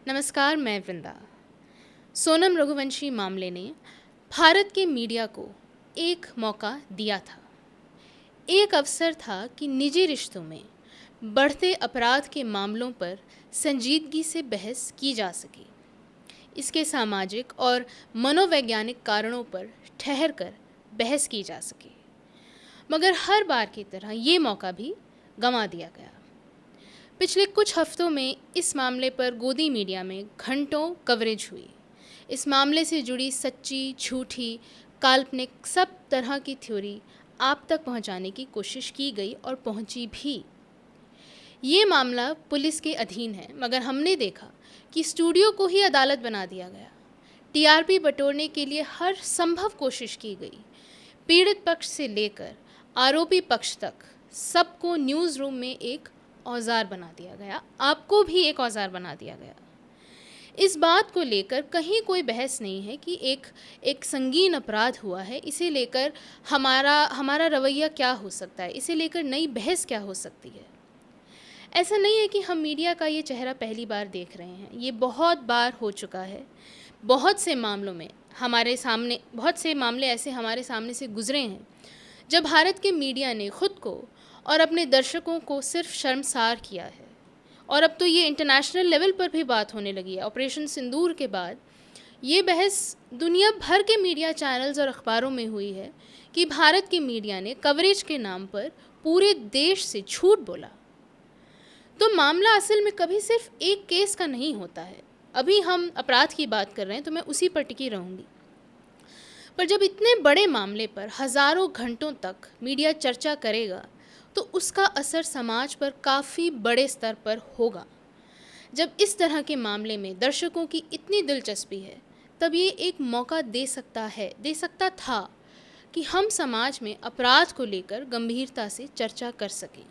नमस्कार, मैं वृंदा। सोनम रघुवंशी मामले ने भारत के मीडिया को एक मौका दिया था। एक अवसर था कि निजी रिश्तों में बढ़ते अपराध के मामलों पर संजीदगी से बहस की जा सके, इसके सामाजिक और मनोवैज्ञानिक कारणों पर ठहर कर बहस की जा सके। मगर हर बार की तरह ये मौका भी गंवा दिया गया। पिछले कुछ हफ्तों में इस मामले पर गोदी मीडिया में घंटों कवरेज हुई। इस मामले से जुड़ी सच्ची, झूठी, काल्पनिक सब तरह की थ्योरी आप तक पहुंचाने की कोशिश की गई और पहुंची भी। ये मामला पुलिस के अधीन है, मगर हमने देखा कि स्टूडियो को ही अदालत बना दिया गया। टीआरपी बटोरने के लिए हर संभव कोशिश की गई। पीड़ित पक्ष से लेकर आरोपी पक्ष तक सबको न्यूज़ रूम में एक औजार बना दिया गया। आपको भी एक औजार बना दिया गया। इस बात को लेकर कहीं कोई बहस नहीं है कि एक संगीन अपराध हुआ है, इसे लेकर हमारा रवैया क्या हो सकता है, इसे लेकर नई बहस क्या हो सकती है। ऐसा नहीं है कि हम मीडिया का ये चेहरा पहली बार देख रहे हैं। ये बहुत बार हो चुका है। बहुत से मामलों में बहुत से मामले ऐसे हमारे सामने से गुजरे हैं जब भारत के मीडिया ने खुद को और अपने दर्शकों को सिर्फ शर्मसार किया है। और अब तो ये इंटरनेशनल लेवल पर भी बात होने लगी है। ऑपरेशन सिंदूर के बाद ये बहस दुनिया भर के मीडिया चैनल्स और अखबारों में हुई है कि भारत के मीडिया ने कवरेज के नाम पर पूरे देश से झूठ बोला। तो मामला असल में कभी सिर्फ एक केस का नहीं होता है। अभी हम अपराध की बात कर रहे हैं तो मैं उसी पर टिकी रहूँगी। पर जब इतने बड़े मामले पर हज़ारों घंटों तक मीडिया चर्चा करेगा तो उसका असर समाज पर काफ़ी बड़े स्तर पर होगा। जब इस तरह के मामले में दर्शकों की इतनी दिलचस्पी है, तब ये एक मौका दे सकता था कि हम समाज में अपराध को लेकर गंभीरता से चर्चा कर सकें।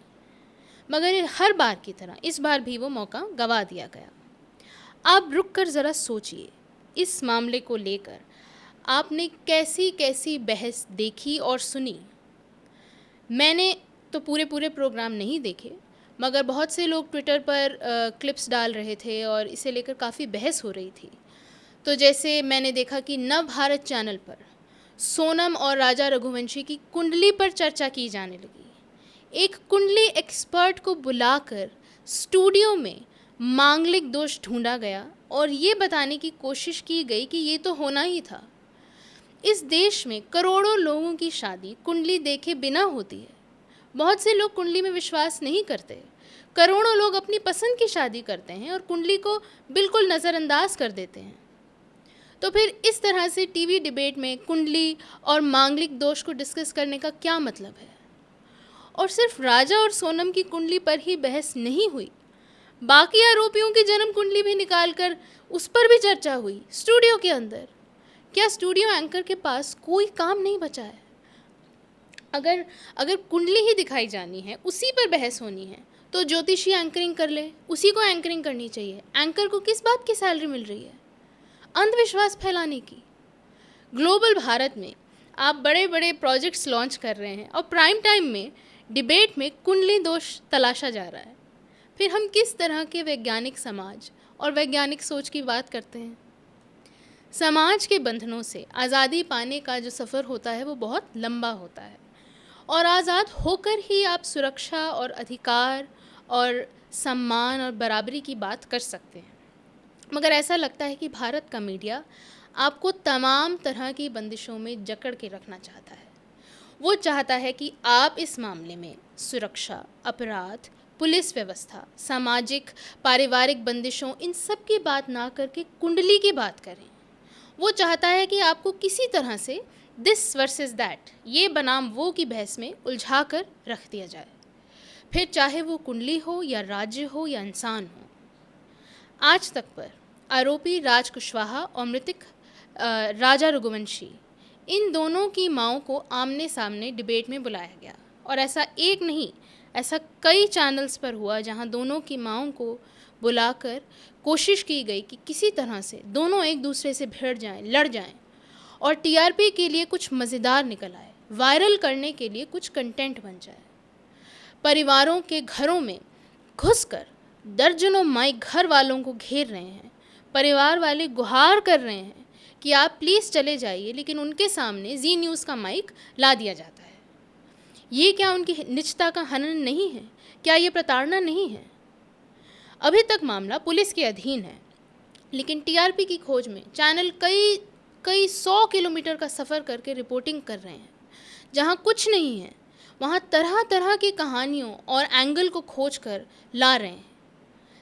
मगर हर बार की तरह इस बार भी वो मौका गंवा दिया गया। आप रुक कर ज़रा सोचिए, इस मामले को लेकर आपने कैसी कैसी बहस देखी और सुनी। मैंने तो पूरे प्रोग्राम नहीं देखे, मगर बहुत से लोग ट्विटर पर क्लिप्स डाल रहे थे और इसे लेकर काफ़ी बहस हो रही थी। तो जैसे मैंने देखा कि नव भारत चैनल पर सोनम और राजा रघुवंशी की कुंडली पर चर्चा की जाने लगी। एक कुंडली एक्सपर्ट को बुलाकर स्टूडियो में मांगलिक दोष ढूंढा गया और ये बताने की कोशिश की गई कि ये तो होना ही था। इस देश में करोड़ों लोगों की शादी कुंडली देखे बिना होती है। बहुत से लोग कुंडली में विश्वास नहीं करते। करोड़ों लोग अपनी पसंद की शादी करते हैं और कुंडली को बिल्कुल नज़रअंदाज कर देते हैं। तो फिर इस तरह से टीवी डिबेट में कुंडली और मांगलिक दोष को डिस्कस करने का क्या मतलब है? और सिर्फ राजा और सोनम की कुंडली पर ही बहस नहीं हुई, बाकी आरोपियों की जन्म कुंडली भी निकाल कर उस पर भी चर्चा हुई स्टूडियो के अंदर। क्या स्टूडियो एंकर के पास कोई काम नहीं बचा है? अगर कुंडली ही दिखाई जानी है, उसी पर बहस होनी है, तो ज्योतिषी एंकरिंग कर ले, उसी को एंकरिंग करनी चाहिए। एंकर को किस बात की सैलरी मिल रही है? अंधविश्वास फैलाने की। ग्लोबल भारत में आप बड़े बड़े प्रोजेक्ट्स लॉन्च कर रहे हैं और प्राइम टाइम में डिबेट में कुंडली दोष तलाशा जा रहा है। फिर हम किस तरह के वैज्ञानिक समाज और वैज्ञानिक सोच की बात करते हैं? समाज के बंधनों से आज़ादी पाने का जो सफ़र होता है वो बहुत लंबा होता है, और आज़ाद होकर ही आप सुरक्षा और अधिकार और सम्मान और बराबरी की बात कर सकते हैं। मगर ऐसा लगता है कि भारत का मीडिया आपको तमाम तरह की बंदिशों में जकड़ के रखना चाहता है। वो चाहता है कि आप इस मामले में सुरक्षा, अपराध, पुलिस व्यवस्था, सामाजिक पारिवारिक बंदिशों, इन सब की बात ना करके कुंडली की बात करें। वो चाहता है कि आपको किसी तरह से दिस वर्सेस दैट, ये बनाम वो की बहस में उलझा कर रख दिया जाए, फिर चाहे वो कुंडली हो या राज्य हो या इंसान हो। आज तक पर आरोपी राज कुशवाहा और मृतक राजा रघुवंशी, इन दोनों की माँओं को आमने सामने डिबेट में बुलाया गया, और ऐसा एक नहीं, ऐसा कई चैनल्स पर हुआ जहां दोनों की माँओं को बुलाकर कोशिश की गई कि किसी तरह से दोनों एक दूसरे से भिड़ जाएं, लड़ जाएं, और टीआरपी के लिए कुछ मज़ेदार निकल आए, वायरल करने के लिए कुछ कंटेंट बन जाए। परिवारों के घरों में घुसकर दर्जनों माई घर वालों को घेर रहे हैं, परिवार वाले गुहार कर रहे हैं कि आप प्लीज़ चले जाइए, लेकिन उनके सामने जी न्यूज़ का माइक ला दिया जाता है। ये क्या उनकी निजता का हनन नहीं है? क्या ये प्रताड़ना नहीं है? अभी तक मामला पुलिस के अधीन है, लेकिन टीआरपी की खोज में चैनल कई कई 100 किलोमीटर का सफ़र करके रिपोर्टिंग कर रहे हैं। जहाँ कुछ नहीं है, वहाँ तरह तरह की कहानियों और एंगल को खोज कर ला रहे हैं।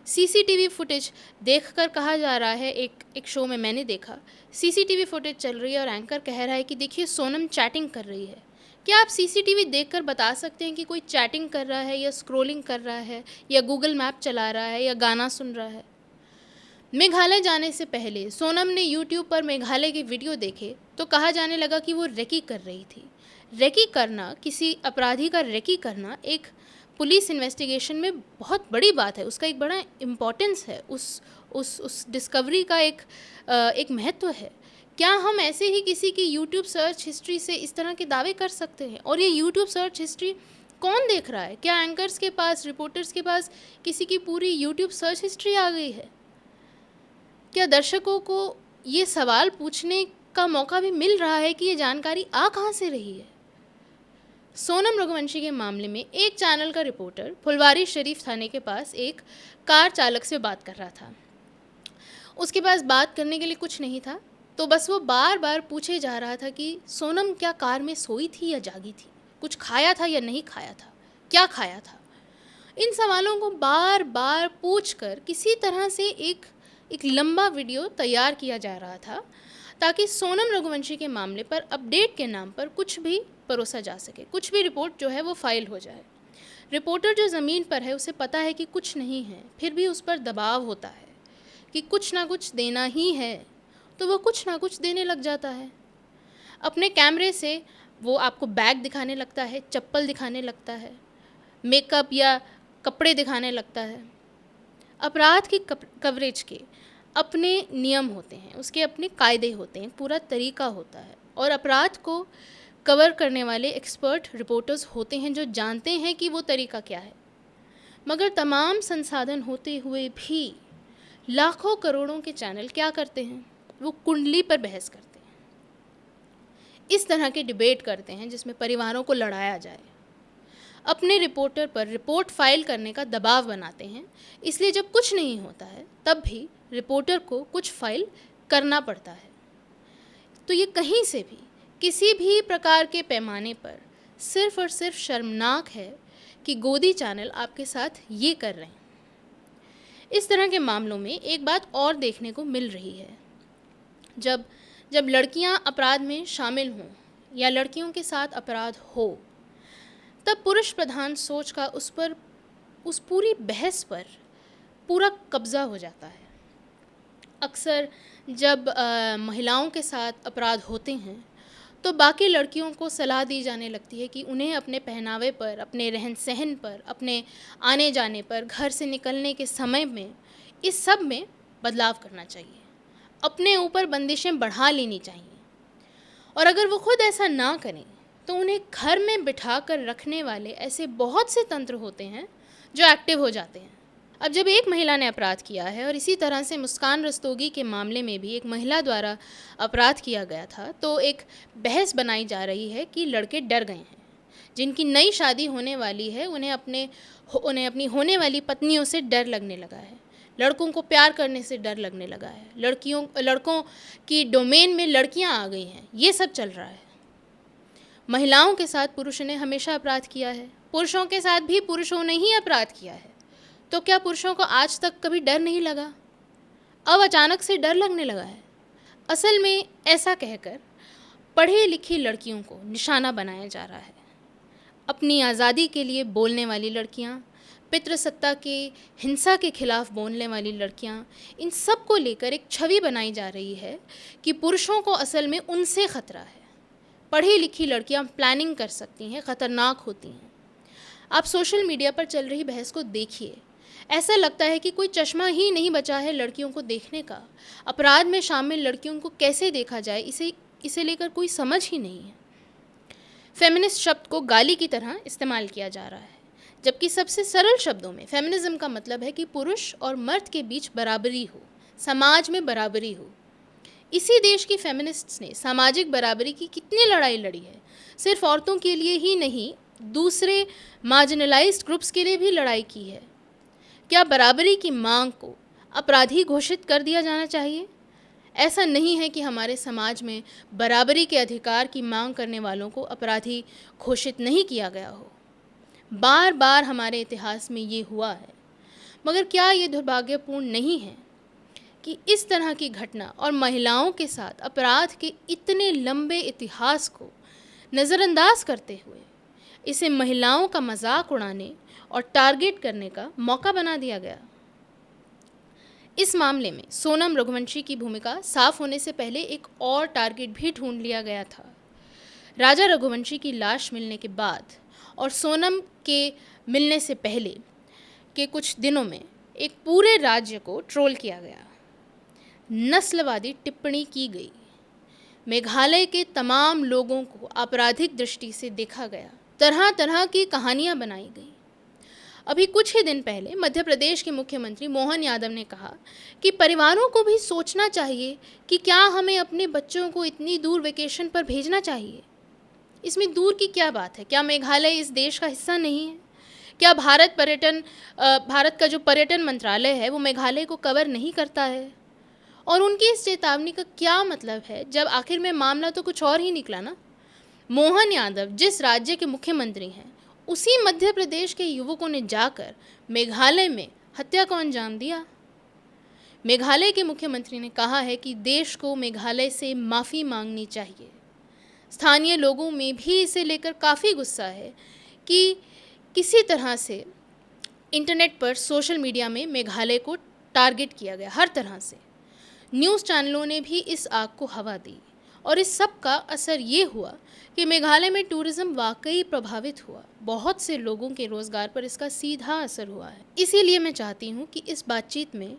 सीसीटीवी फुटेज देखकर कहा जा रहा है, एक शो में मैंने देखा, सीसीटीवी फुटेज चल रही है और एंकर कह रहा है कि देखिए सोनम चैटिंग कर रही है। क्या आप सीसीटीवी देखकर बता सकते हैं कि कोई चैटिंग कर रहा है या स्क्रॉलिंग कर रहा है या गूगल मैप चला रहा है या गाना सुन रहा है? मेघालय जाने से पहले सोनम ने यूट्यूब पर मेघालय के वीडियो देखे तो कहा जाने लगा कि वो रेकी कर रही थी। रेकी करना, किसी अपराधी का रेकी करना एक पुलिस इन्वेस्टिगेशन में बहुत बड़ी बात है, उसका एक बड़ा इम्पोर्टेंस है, उस डिस्कवरी का एक महत्व है। क्या हम ऐसे ही किसी की यूट्यूब सर्च हिस्ट्री से इस तरह के दावे कर सकते हैं? और ये यूट्यूब सर्च हिस्ट्री कौन देख रहा है? क्या एंकर्स के पास, रिपोर्टर्स के पास किसी की पूरी यूट्यूब सर्च हिस्ट्री आ गई है? क्या दर्शकों को ये सवाल पूछने का मौका भी मिल रहा है कि ये जानकारी आ कहाँ से रही है? सोनम रघुवंशी के मामले में एक चैनल का रिपोर्टर फुलवारी शरीफ थाने के पास एक कार चालक से बात कर रहा था। उसके पास बात करने के लिए कुछ नहीं था, तो बस वो बार बार पूछे जा रहा था कि सोनम क्या कार में सोई थी या जागी थी, कुछ खाया था या नहीं खाया था, क्या खाया था। इन सवालों को बार बार पूछकर किसी तरह से एक लंबा वीडियो तैयार किया जा रहा था, ताकि सोनम रघुवंशी के मामले पर अपडेट के नाम पर कुछ भी परोसा जा सके, कुछ भी रिपोर्ट जो है वो फाइल हो जाए। रिपोर्टर जो ज़मीन पर है उसे पता है कि कुछ नहीं है, फिर भी उस पर दबाव होता है कि कुछ ना कुछ देना ही है, तो वो कुछ ना कुछ देने लग जाता है। अपने कैमरे से वो आपको बैग दिखाने लगता है, चप्पल दिखाने लगता है, मेकअप या कपड़े दिखाने लगता है। अपराध की कवरेज के अपने नियम होते हैं, उसके अपने कायदे होते हैं, पूरा तरीका होता है, और अपराध को कवर करने वाले एक्सपर्ट रिपोर्टर्स होते हैं जो जानते हैं कि वो तरीका क्या है। मगर तमाम संसाधन होते हुए भी लाखों करोड़ों के चैनल क्या करते हैं? वो कुंडली पर बहस करते हैं, इस तरह के डिबेट करते हैं जिसमें परिवारों को लड़ाया जाए, अपने रिपोर्टर पर रिपोर्ट फाइल करने का दबाव बनाते हैं। इसलिए जब कुछ नहीं होता है तब भी रिपोर्टर को कुछ फाइल करना पड़ता है। तो ये कहीं से भी, किसी भी प्रकार के पैमाने पर सिर्फ और सिर्फ शर्मनाक है कि गोदी चैनल आपके साथ ये कर रहे हैं। इस तरह के मामलों में एक बात और देखने को मिल रही है, जब लड़कियां अपराध में शामिल हों या लड़कियों के साथ अपराध हो, तब पुरुष प्रधान सोच का उस पूरी बहस पर पूरा कब्ज़ा हो जाता है। अक्सर जब महिलाओं के साथ अपराध होते हैं तो बाकी लड़कियों को सलाह दी जाने लगती है कि उन्हें अपने पहनावे पर, अपने रहन सहन पर, अपने आने जाने पर, घर से निकलने के समय में, इस सब में बदलाव करना चाहिए, अपने ऊपर बंदिशें बढ़ा लेनी चाहिए। और अगर वो खुद ऐसा ना करें तो उन्हें घर में बिठा कर रखने वाले ऐसे बहुत से तंत्र होते हैं जो एक्टिव हो जाते हैं। अब जब एक महिला ने अपराध किया है, और इसी तरह से मुस्कान रस्तोगी के मामले में भी एक महिला द्वारा अपराध किया गया था, तो एक बहस बनाई जा रही है कि लड़के डर गए हैं। जिनकी नई शादी होने वाली है उन्हें अपनी होने वाली पत्नियों से डर लगने लगा है, लड़कों को प्यार करने से डर लगने लगा है, लड़कों की डोमेन में लड़कियां आ गई हैं, ये सब चल रहा है। महिलाओं के साथ पुरुषों ने हमेशा अपराध किया है, पुरुषों के साथ भी पुरुषों ने ही अपराध किया है। तो क्या पुरुषों को आज तक कभी डर नहीं लगा? अब अचानक से डर लगने लगा है? असल में ऐसा कहकर पढ़ी लिखी लड़कियों को निशाना बनाया जा रहा है। अपनी आज़ादी के लिए बोलने वाली लड़कियां, पितृसत्ता के हिंसा के खिलाफ बोलने वाली लड़कियां, इन सब को लेकर एक छवि बनाई जा रही है कि पुरुषों को असल में उनसे ख़तरा है। पढ़ी लिखी लड़कियां प्लानिंग कर सकती हैं, ख़तरनाक होती हैं। आप सोशल मीडिया पर चल रही बहस को देखिए, ऐसा लगता है कि कोई चश्मा ही नहीं बचा है लड़कियों को देखने का। अपराध में शामिल लड़कियों को कैसे देखा जाए, इसे लेकर कोई समझ ही नहीं है। फेमिनिस्ट शब्द को गाली की तरह इस्तेमाल किया जा रहा है, जबकि सबसे सरल शब्दों में फेमिनिज्म का मतलब है कि पुरुष और मर्द के बीच बराबरी हो, समाज में बराबरी हो। इसी देश की फेमिनिस्ट्स ने सामाजिक बराबरी की कितनी लड़ाई लड़ी है। सिर्फ औरतों के लिए ही नहीं, दूसरे मार्जिनलाइज्ड ग्रुप्स के लिए भी लड़ाई की है। क्या बराबरी की मांग को अपराधी घोषित कर दिया जाना चाहिए? ऐसा नहीं है कि हमारे समाज में बराबरी के अधिकार की मांग करने वालों को अपराधी घोषित नहीं किया गया हो। बार बार हमारे इतिहास में ये हुआ है। मगर क्या ये दुर्भाग्यपूर्ण नहीं है कि इस तरह की घटना और महिलाओं के साथ अपराध के इतने लंबे इतिहास को नज़रअंदाज करते हुए इसे महिलाओं का मजाक उड़ाने और टारगेट करने का मौका बना दिया गया? इस मामले में सोनम रघुवंशी की भूमिका साफ होने से पहले एक और टारगेट भी ढूंढ लिया गया था। राजा रघुवंशी की लाश मिलने के बाद और सोनम के मिलने से पहले के कुछ दिनों में एक पूरे राज्य को ट्रोल किया गया, नस्लवादी टिप्पणी की गई, मेघालय के तमाम लोगों को आपराधिक दृष्टि से देखा गया, तरह तरह की कहानियां बनाई गई। अभी कुछ ही दिन पहले मध्य प्रदेश के मुख्यमंत्री मोहन यादव ने कहा कि परिवारों को भी सोचना चाहिए कि क्या हमें अपने बच्चों को इतनी दूर वेकेशन पर भेजना चाहिए। इसमें दूर की क्या बात है? क्या मेघालय इस देश का हिस्सा नहीं है? क्या भारत का जो पर्यटन मंत्रालय है वो मेघालय को कवर नहीं करता है? और उनकी इस चेतावनी का क्या मतलब है जब आखिर में मामला तो कुछ और ही निकला ना। मोहन यादव जिस राज्य के मुख्यमंत्री हैं, उसी मध्य प्रदेश के युवकों ने जाकर मेघालय में हत्या को अंजाम दिया। मेघालय के मुख्यमंत्री ने कहा है कि देश को मेघालय से माफ़ी मांगनी चाहिए। स्थानीय लोगों में भी इसे लेकर काफ़ी गुस्सा है कि किसी तरह से इंटरनेट पर, सोशल मीडिया में मेघालय को टारगेट किया गया हर तरह से। न्यूज़ चैनलों ने भी इस आग को हवा दी और इस सब का असर ये हुआ कि मेघालय में टूरिज़्म वाकई प्रभावित हुआ। बहुत से लोगों के रोज़गार पर इसका सीधा असर हुआ है। इसीलिए मैं चाहती हूँ कि इस बातचीत में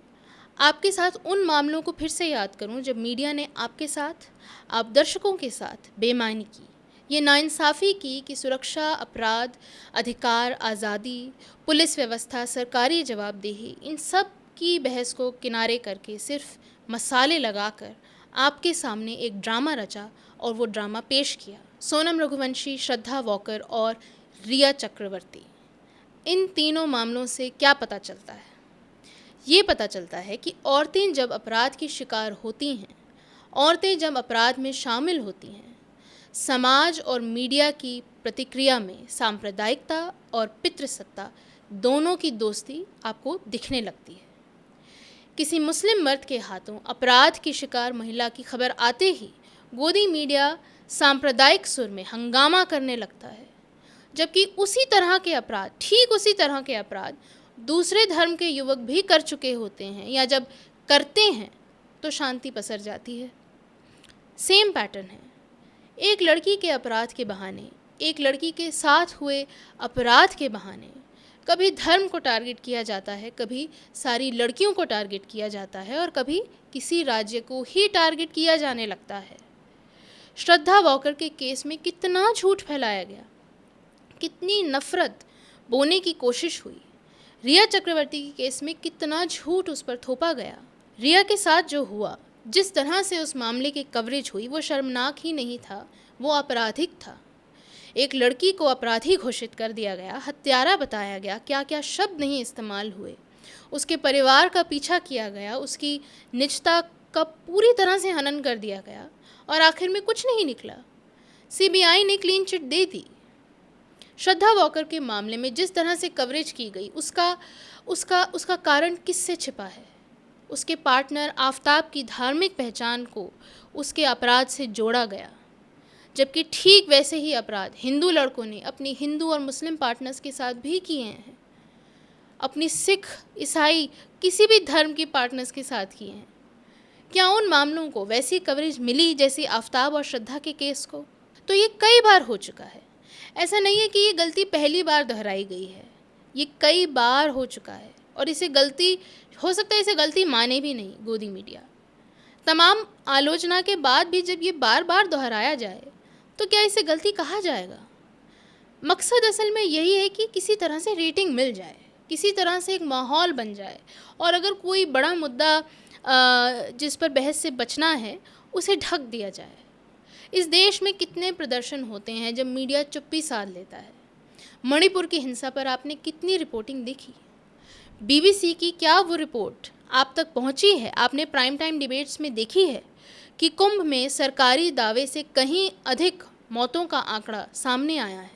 आपके साथ उन मामलों को फिर से याद करूँ जब मीडिया ने आपके साथ, आप दर्शकों के साथ बेईमानी की, ये नाइंसाफ़ी की कि सुरक्षा, अपराध, अधिकार, आज़ादी, पुलिस व्यवस्था, सरकारी जवाबदेही, इन सब की बहस को किनारे करके सिर्फ मसाले लगाकर आपके सामने एक ड्रामा रचा और वो ड्रामा पेश किया। सोनम रघुवंशी, श्रद्धा वॉकर और रिया चक्रवर्ती, इन तीनों मामलों से क्या पता चलता है? ये पता चलता है कि औरतें जब अपराध की शिकार होती हैं, औरतें जब अपराध में शामिल होती हैं, समाज और मीडिया की प्रतिक्रिया में सांप्रदायिकता और पितृसत्ता दोनों की दोस्ती आपको दिखने लगती है। किसी मुस्लिम मर्द के हाथों अपराध की शिकार महिला की खबर आते ही गोदी मीडिया सांप्रदायिक सुर में हंगामा करने लगता है, जबकि ठीक उसी तरह के अपराध दूसरे धर्म के युवक भी कर चुके होते हैं, या जब करते हैं तो शांति पसर जाती है। सेम पैटर्न है। एक लड़की के अपराध के बहाने, एक लड़की के साथ हुए अपराध के बहाने कभी धर्म को टारगेट किया जाता है, कभी सारी लड़कियों को टारगेट किया जाता है और कभी किसी राज्य को ही टारगेट किया जाने लगता है। श्रद्धा वॉकर के केस में कितना झूठ फैलाया गया, कितनी नफरत बोने की कोशिश हुई। रिया चक्रवर्ती के केस में कितना झूठ उस पर थोपा गया। रिया के साथ जो हुआ, जिस तरह से उस मामले की कवरेज हुई, वो शर्मनाक ही नहीं था, वो आपराधिक था। एक लड़की को अपराधी घोषित कर दिया गया, हत्यारा बताया गया, क्या क्या शब्द नहीं इस्तेमाल हुए, उसके परिवार का पीछा किया गया, उसकी निजता का पूरी तरह से हनन कर दिया गया और आखिर में कुछ नहीं निकला। सीबीआई ने क्लीन चिट दे दी। श्रद्धा वॉकर के मामले में जिस तरह से कवरेज की गई, उसका कारण किससे छिपा है? उसके पार्टनर आफताब की धार्मिक पहचान को उसके अपराध से जोड़ा गया, जबकि ठीक वैसे ही अपराध हिंदू लड़कों ने अपनी हिंदू और मुस्लिम पार्टनर्स के साथ भी किए हैं, अपनी सिख, ईसाई, किसी भी धर्म के पार्टनर्स के साथ किए हैं। क्या उन मामलों को वैसी कवरेज मिली जैसी आफताब और श्रद्धा के केस को? तो ये कई बार हो चुका है। ऐसा नहीं है कि ये गलती पहली बार दोहराई गई है, ये कई बार हो चुका है और हो सकता है इसे गलती माने भी नहीं गोदी मीडिया। तमाम आलोचना के बाद भी जब ये बार बार दोहराया जाए तो क्या इसे गलती कहा जाएगा? मकसद असल में यही है कि किसी तरह से रेटिंग मिल जाए, किसी तरह से एक माहौल बन जाए, और अगर कोई बड़ा मुद्दा जिस पर बहस से बचना है उसे ढक दिया जाए। इस देश में कितने प्रदर्शन होते हैं जब मीडिया चुप्पी साध लेता है। मणिपुर की हिंसा पर आपने कितनी रिपोर्टिंग देखी? बीबीसी की क्या वो रिपोर्ट आप तक पहुंची है? आपने प्राइम टाइम डिबेट्स में देखी है कि कुंभ में सरकारी दावे से कहीं अधिक मौतों का आंकड़ा सामने आया है।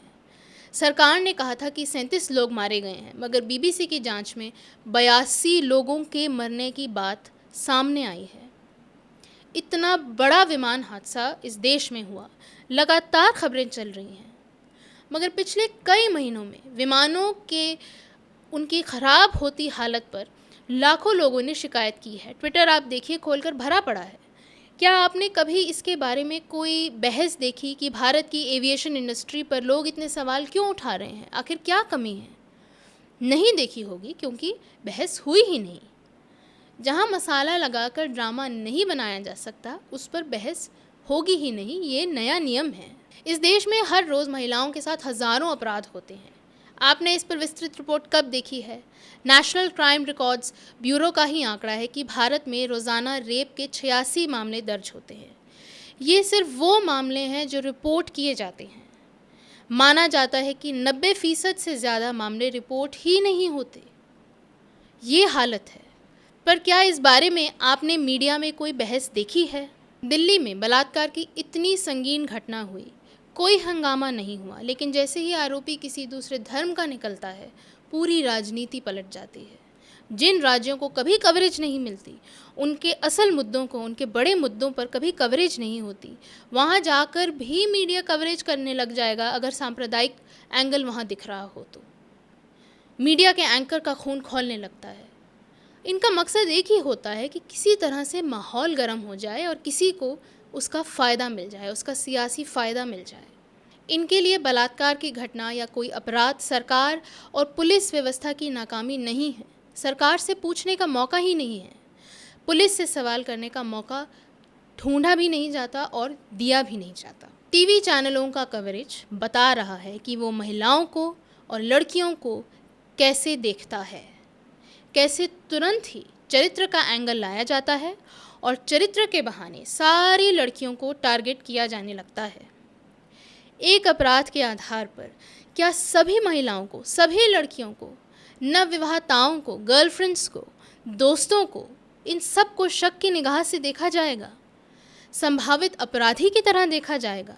सरकार ने कहा था कि 37 लोग मारे गए हैं, मगर बीबीसी की जांच में 82 लोगों के मरने की बात सामने आई है। इतना बड़ा विमान हादसा इस देश में हुआ, लगातार खबरें चल रही हैं, मगर पिछले कई महीनों में विमानों के उनकी ख़राब होती हालत पर लाखों लोगों ने शिकायत की है। ट्विटर आप देखिए, खोलकर भरा पड़ा है। क्या आपने कभी इसके बारे में कोई बहस देखी कि भारत की एविएशन इंडस्ट्री पर लोग इतने सवाल क्यों उठा रहे हैं? आखिर क्या कमी है? नहीं देखी होगी, क्योंकि बहस हुई ही नहीं। जहां मसाला लगाकर ड्रामा नहीं बनाया जा सकता, उस पर बहस होगी ही नहीं। ये नया नियम है। इस देश में हर रोज़ महिलाओं के साथ हज़ारों अपराध होते हैं। आपने इस पर विस्तृत रिपोर्ट कब देखी है? नेशनल क्राइम रिकॉर्ड्स ब्यूरो का ही आंकड़ा है कि भारत में रोज़ाना रेप के 86 मामले दर्ज होते हैं। ये सिर्फ वो मामले हैं जो रिपोर्ट किए जाते हैं। माना जाता है कि 90% से ज़्यादा मामले रिपोर्ट ही नहीं होते। ये हालत है। पर क्या इस बारे में आपने मीडिया में कोई बहस देखी है? दिल्ली में बलात्कार की इतनी संगीन घटना हुई, कोई हंगामा नहीं हुआ, लेकिन जैसे ही आरोपी किसी दूसरे धर्म का निकलता है, पूरी राजनीति पलट जाती है। जिन राज्यों को कभी कवरेज नहीं मिलती, उनके असल मुद्दों को, उनके बड़े मुद्दों पर कभी कवरेज नहीं होती, वहाँ जाकर भी मीडिया कवरेज करने लग जाएगा अगर सांप्रदायिक एंगल वहाँ दिख रहा हो तो। मीडिया के एंकर का खून खौलने लगता है। इनका मकसद एक ही होता है कि किसी तरह से माहौल गर्म हो जाए और किसी को उसका फ़ायदा मिल जाए, उसका सियासी फ़ायदा मिल जाए। इनके लिए बलात्कार की घटना या कोई अपराध सरकार और पुलिस व्यवस्था की नाकामी नहीं है। सरकार से पूछने का मौका ही नहीं है। पुलिस से सवाल करने का मौका ढूंढा भी नहीं जाता और दिया भी नहीं जाता। टीवी चैनलों का कवरेज बता रहा है कि वो महिलाओं को और लड़कियों को कैसे देखता है, कैसे तुरंत ही चरित्र का एंगल लाया जाता है और चरित्र के बहाने सारी लड़कियों को टारगेट किया जाने लगता है। एक अपराध के आधार पर क्या सभी महिलाओं को, सभी लड़कियों को, नवविवाहिताओं को, गर्लफ्रेंड्स को, दोस्तों को, इन सब को शक की निगाह से देखा जाएगा? संभावित अपराधी की तरह देखा जाएगा?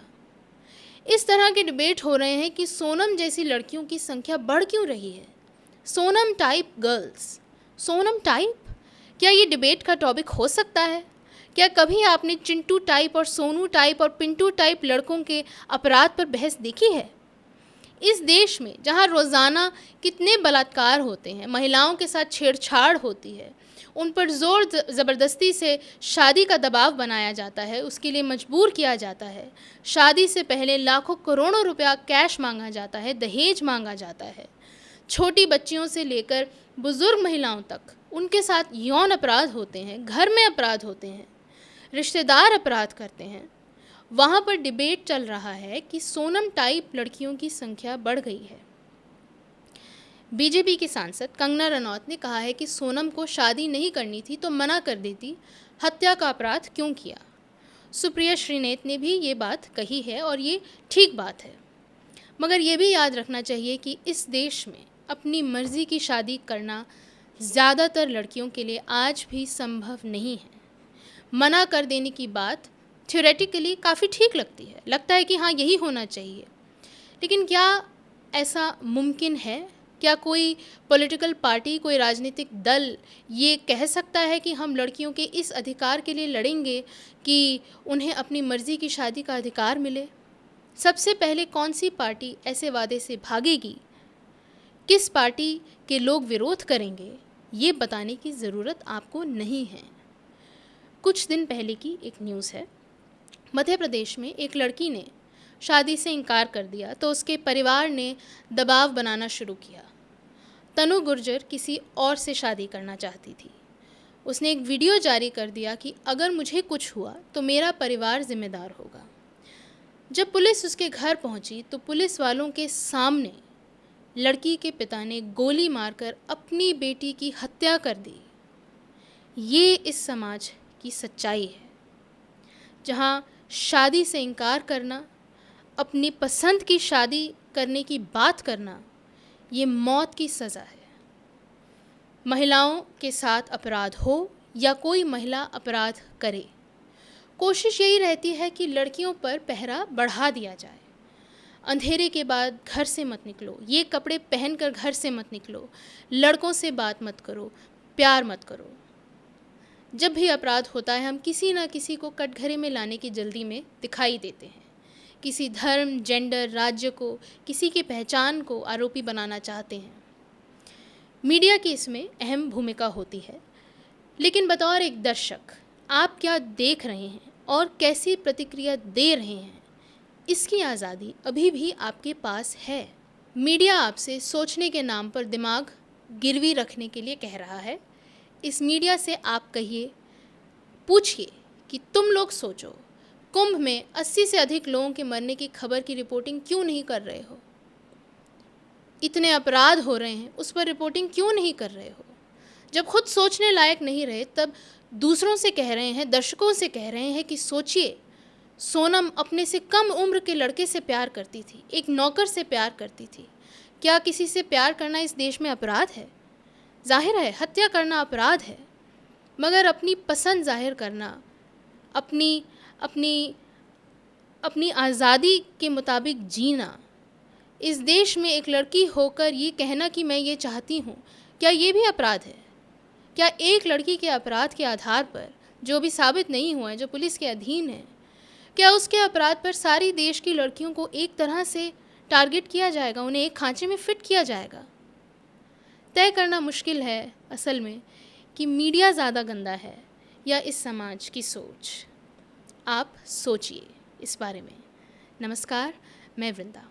इस तरह के डिबेट हो रहे हैं कि सोनम जैसी लड़कियों की संख्या बढ़ क्यों रही है? Sonam type girls, Sonam type, क्या ये डिबेट का टॉपिक हो सकता है? क्या कभी आपने चिंटू टाइप और सोनू टाइप और पिंटू टाइप लड़कों के अपराध पर बहस देखी है? इस देश में जहाँ रोज़ाना कितने बलात्कार होते हैं, महिलाओं के साथ छेड़छाड़ होती है, उन पर ज़ोर ज़बरदस्ती से शादी का दबाव बनाया जाता है, उसके लिए मजबूर किया जाता है, शादी से पहले लाखों करोड़ों रुपया कैश मांगा जाता है, दहेज मांगा जाता है, छोटी बच्चियों से लेकर बुज़ुर्ग महिलाओं तक उनके साथ यौन अपराध होते हैं, घर में अपराध होते हैं, रिश्तेदार अपराध करते हैं। वहाँ पर डिबेट चल रहा है कि सोनम टाइप लड़कियों की संख्या बढ़ गई है। बीजेपी की सांसद कंगना रनौत ने कहा है कि सोनम को शादी नहीं करनी थी तो मना कर देती, हत्या का अपराध क्यों किया। सुप्रिया श्रीनेत ने भी ये बात कही है और ये ठीक बात है, मगर ये भी याद रखना चाहिए कि इस देश में अपनी मर्जी की शादी करना ज़्यादातर लड़कियों के लिए आज भी संभव नहीं है। मना कर देने की बात थ्योरेटिकली काफ़ी ठीक लगती है, लगता है कि हाँ यही होना चाहिए, लेकिन क्या ऐसा मुमकिन है? क्या कोई पॉलिटिकल पार्टी, कोई राजनीतिक दल ये कह सकता है कि हम लड़कियों के इस अधिकार के लिए लड़ेंगे कि उन्हें अपनी मर्ज़ी की शादी का अधिकार मिले? सबसे पहले कौन सी पार्टी ऐसे वादे से भागेगी, किस पार्टी के लोग विरोध करेंगे, ये बताने की ज़रूरत आपको नहीं है। कुछ दिन पहले की एक न्यूज़ है। मध्य प्रदेश में एक लड़की ने शादी से इनकार कर दिया तो उसके परिवार ने दबाव बनाना शुरू किया। तनु गुर्जर किसी और से शादी करना चाहती थी। उसने एक वीडियो जारी कर दिया कि अगर मुझे कुछ हुआ तो मेरा परिवार जिम्मेदार होगा। जब पुलिस उसके घर पहुंची तो पुलिस वालों के सामने लड़की के पिता ने गोली मारकर अपनी बेटी की हत्या कर दी। ये इस समाज की सच्चाई है, जहाँ शादी से इनकार करना, अपनी पसंद की शादी करने की बात करना, ये मौत की सज़ा है। महिलाओं के साथ अपराध हो या कोई महिला अपराध करे, कोशिश यही रहती है कि लड़कियों पर पहरा बढ़ा दिया जाए। अंधेरे के बाद घर से मत निकलो, ये कपड़े पहनकर घर से मत निकलो, लड़कों से बात मत करो, प्यार मत करो। जब भी अपराध होता है, हम किसी न किसी को कटघरे में लाने की जल्दी में दिखाई देते हैं। किसी धर्म, जेंडर, राज्य को, किसी की पहचान को आरोपी बनाना चाहते हैं। मीडिया की इसमें अहम भूमिका होती है, लेकिन बतौर एक दर्शक आप क्या देख रहे हैं और कैसी प्रतिक्रिया दे रहे हैं, इसकी आज़ादी अभी भी आपके पास है। मीडिया आपसे सोचने के नाम पर दिमाग गिरवी रखने के लिए कह रहा है। इस मीडिया से आप कहिए, पूछिए कि तुम लोग सोचो, कुंभ में 80 से अधिक लोगों के मरने की खबर की रिपोर्टिंग क्यों नहीं कर रहे हो? इतने अपराध हो रहे हैं, उस पर रिपोर्टिंग क्यों नहीं कर रहे हो? जब खुद सोचने लायक नहीं रहे, तब दूसरों से कह रहे हैं, दर्शकों से कह रहे हैं कि सोचिए, सोनम अपने से कम उम्र के लड़के से प्यार करती थी, एक नौकर से प्यार करती थी। क्या किसी से प्यार करना इस देश में अपराध है? जाहिर है हत्या करना अपराध है, मगर अपनी पसंद जाहिर करना, अपनी अपनी अपनी आज़ादी के मुताबिक जीना, इस देश में एक लड़की होकर ये कहना कि मैं ये चाहती हूँ, क्या ये भी अपराध है? क्या एक लड़की के अपराध के आधार पर, जो भी साबित नहीं हुआ है, जो पुलिस के अधीन है, क्या उसके अपराध पर सारी देश की लड़कियों को एक तरह से टारगेट किया जाएगा, उन्हें एक खांचे में फिट किया जाएगा? तय करना मुश्किल है असल में कि मीडिया ज़्यादा गंदा है या इस समाज की सोच। आप सोचिए इस बारे में। नमस्कार, मैं वृंदा।